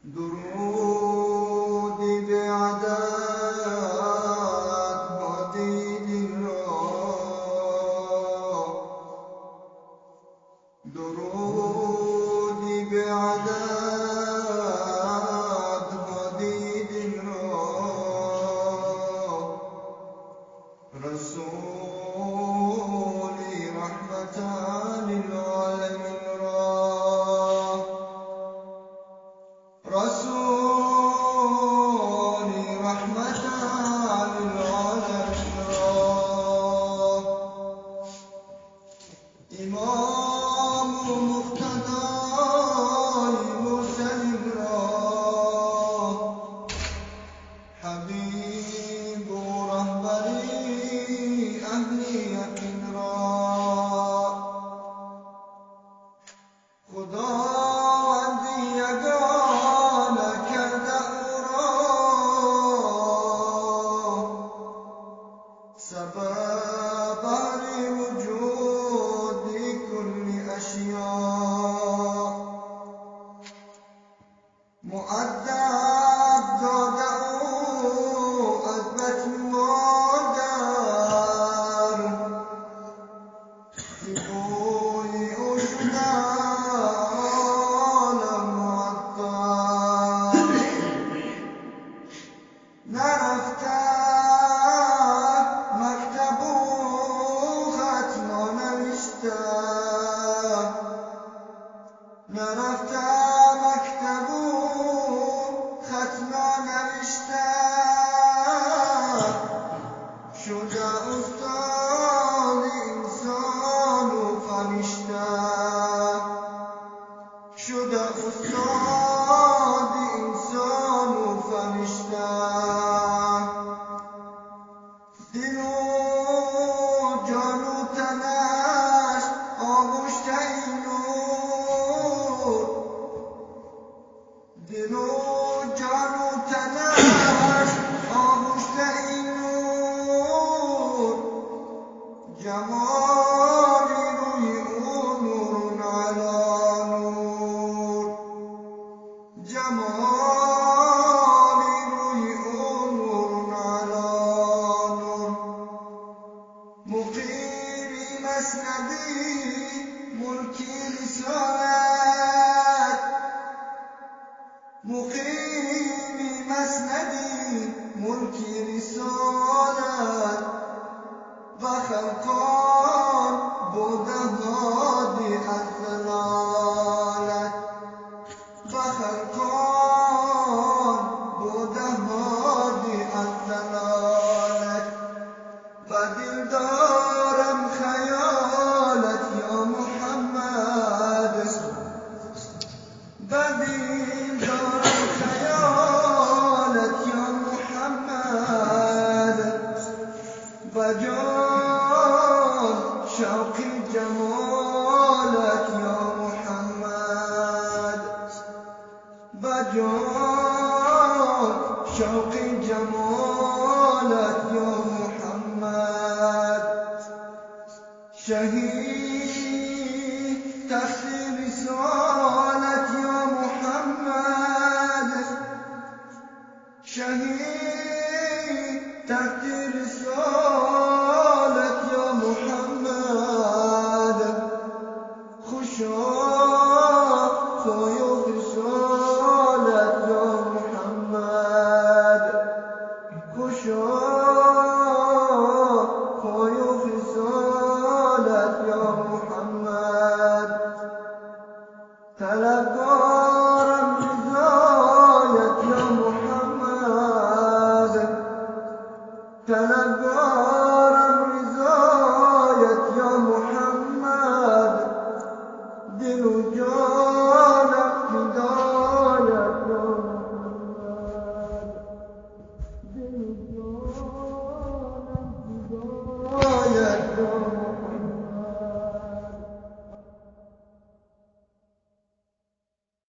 درودی به عدد مدید را، درودی به عدد مدید را، رسولی رحمتا للعالمین را، رسولی رحمتا للعالمین را، امام و مقتدای مرسلین را، حبیب و رهبری اهل یقین را، خداوندی یگانه کرده او را، سبب بر وجود کل اشیاء، مؤدب داده او از بطن مادر، زیبای او شده عالم معطر، نرفته مکتب و خط ننوشته، نرفته مکتب و خط ننوشته، شده استاد انسان و فرشته، شده استاد انسان و فرشته، دل و جان و تنش آغشته این نور، دل و جان و تنش آغشته این نور، جمالی روی او نور علی نور، جمالی روی او نور علی نور، مقیمی مسندی ملکی رسالت، مقیمی مسندی ملکی رسالت، و خلقان بوده هادی از ضلالت، و خلقان بوده هادی از ضلالت، و دل دارم خیالت یا محمد، و دل دارم خیالت یا محمد، و جان شوقی جمالت یا محمد، و جان شوقی جمالت یا محمد، شهید تخت رسالت یا محمد، شهید تخت رسالت یا محمد، خوشا خوی و خصالت یا محمد، خوشا خوی و خصالت یا محمد، طلبگارم رضایت یا محمد، طلبگارم